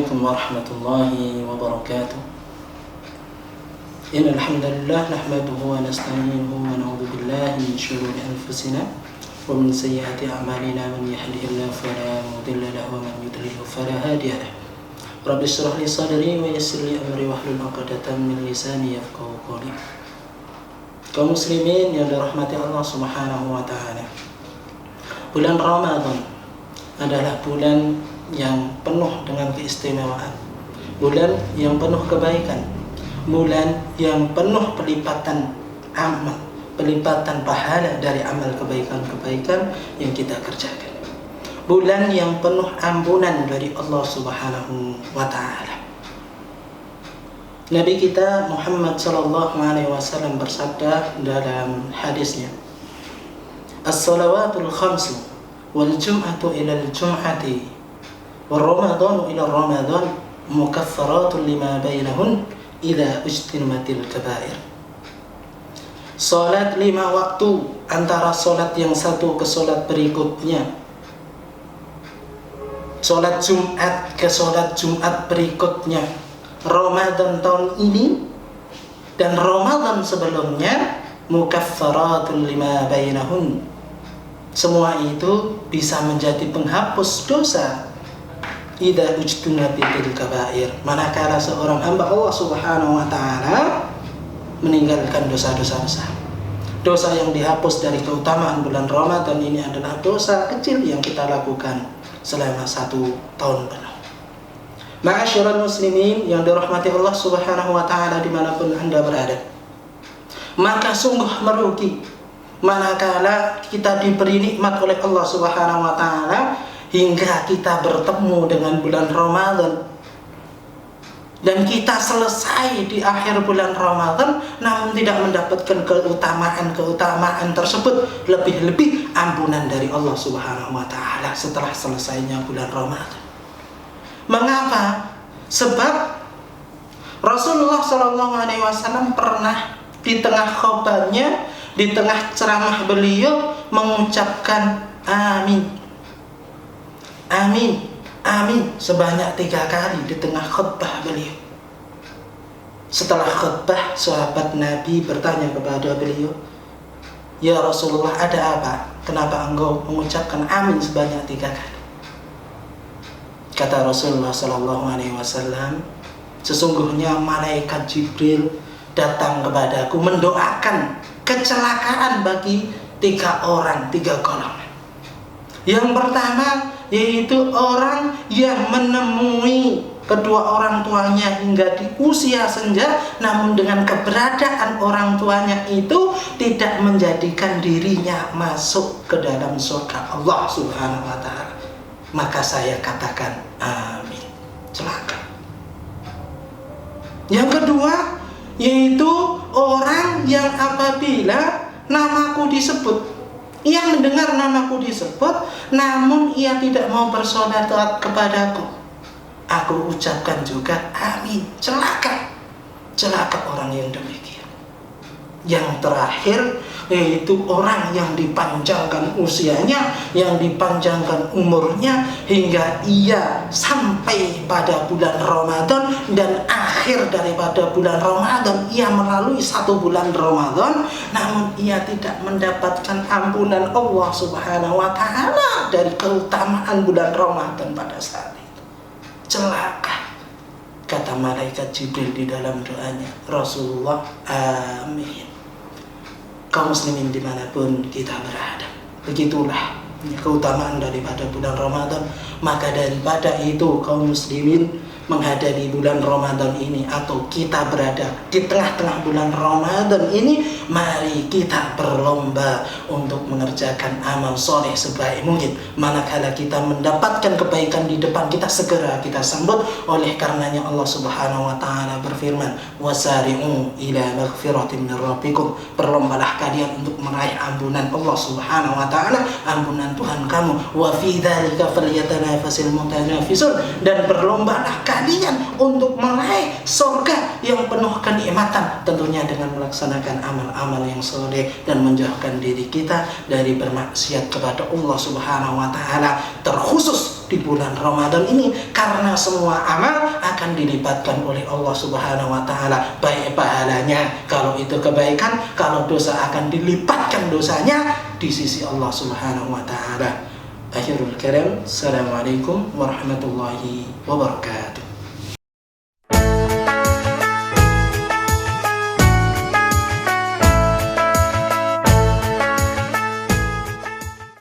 Assalamualaikum warahmatullahi wabarakatuh. Innal hamdalillah nahmaduhu wa nasta'inuhu wa na'udzu billahi min shururi anfusina wa min sayyiati a'malina. Man yahdihillahu fala mudilla lahu wa man yudlil fala hadiya lahu. Rabbi shrah li sadri wa yassir li amri wahlul 'uqdatam min lisani yafqahu qawli. Kaum muslimin yang dirahmati Allah Subhanahu wa taala. Bulan Ramadan adalah bulan yang penuh dengan keistimewaan, bulan yang penuh kebaikan, bulan yang penuh pelipatan amal, pelipatan pahala dari amal kebaikan-kebaikan yang kita kerjakan, bulan yang penuh ampunan dari Allah Subhanahu wa taala. Nabi kita Muhammad sallallahu alaihi wasallam bersabda dalam hadisnya, "As-salawatul khamsu wal jum'atu ila al-jum'ati والرمضان إلى الرمضان مكفرات لما بينهن إذا اجتنبت الكبائر." Salat 5 waktu antara salat yang satu ke salat berikutnya, salat Jumat ke salat Jumat berikutnya, Ramadan tahun ini dan Ramadan sebelumnya, mukaffaratul lima bainahun. Semua itu bisa menjadi penghapus dosa idza ujtunabil kabair, manakala seorang hamba Allah Subhanahu wa taala meninggalkan dosa-dosa besar. Dosa yang dihapus dari keutamaan bulan Ramadan ini adalah dosa kecil yang kita lakukan selama 1 tahun penuh. Ma'asyiral muslimin yang dirahmati Allah Subhanahu wa taala dimanapun Anda berada, maka sungguh merugi manakala kita diberi nikmat oleh Allah Subhanahu wa taala hingga kita bertemu dengan bulan Ramadan dan kita selesai di akhir bulan Ramadan namun tidak mendapatkan keutamaan tersebut, lebih-lebih ampunan dari Allah Subhanahu wa taala setelah selesainya bulan Ramadan. Mengapa? Sebab Rasulullah sallallahu alaihi wasallam pernah di tengah khutbahnya, di tengah ceramah beliau mengucapkan amin, amin, amin sebanyak 3 kali di tengah khutbah beliau. Setelah khutbah, sahabat Nabi bertanya kepada beliau, "Ya Rasulullah, ada apa? Kenapa engkau mengucapkan amin sebanyak 3 kali?" Kata Rasulullah sallallahu alaihi wasallam, "Sesungguhnya malaikat Jibril datang kepadaku mendoakan kecelakaan bagi 3 orang, 3 golongan. Yang pertama yaitu orang yang menemui kedua orang tuanya hingga di usia senja, namun dengan keberadaan orang tuanya itu tidak menjadikan dirinya masuk ke dalam surga Allah Subhanahu wa taala. Maka saya katakan amin." Celaka. Yang kedua yaitu orang yang apabila namaku disebut, ia mendengar namaku disebut, namun ia tidak mau bersolat kepadaku, aku ucapkan juga amin. Celaka. Celaka orang yang demikian. Yang terakhir yaitu orang yang dipanjangkan usianya, yang dipanjangkan umurnya hingga ia sampai pada bulan Ramadan, dan akhir daripada bulan Ramadan ia melalui 1 bulan Ramadan, namun ia tidak mendapatkan ampunan Allah Subhanahu wa taala dari keutamaan bulan Ramadan pada saat itu. Celaka. Kata malaikat Jibril di dalam doanya, Rasulullah, amin. Kaum muslimin dimanapun kita berada, begitulah keutamaan daripada bulan Ramadan. Maka daripada itu kaum muslimin menghadapi bulan Ramadan ini, atau kita berada di tengah-tengah bulan Ramadan ini, mari kita berlomba untuk mengerjakan amal soleh sebaik mungkin. Manakala kita mendapatkan kebaikan di depan kita, segera kita sambut. Oleh karenanya Allah Subhanahu wa taala berfirman, "Wasari'u ila maghfiratin min rabbikum." Berlombalah kalian untuk meraih ampunan Allah Subhanahu wa taala, ampunan Tuhan kamu. Wa fi dzalika falyatanafasil mutanafisun. Dan berlombalah kalian kalian untuk meraih surga yang penuh kenikmatan, tentunya dengan melaksanakan amal-amal yang soleh dan menjauhkan diri kita dari bermaksiat kepada Allah Subhanahu wa taala, terkhusus di bulan Ramadan ini, karena semua amal akan dilibatkan oleh Allah Subhanahu wa taala, baik pahalanya kalau itu kebaikan, kalau dosa akan dilipatkan dosanya di sisi Allah Subhanahu wa taala. Akhirul kalam, assalamualaikum warahmatullahi wabarakatuh.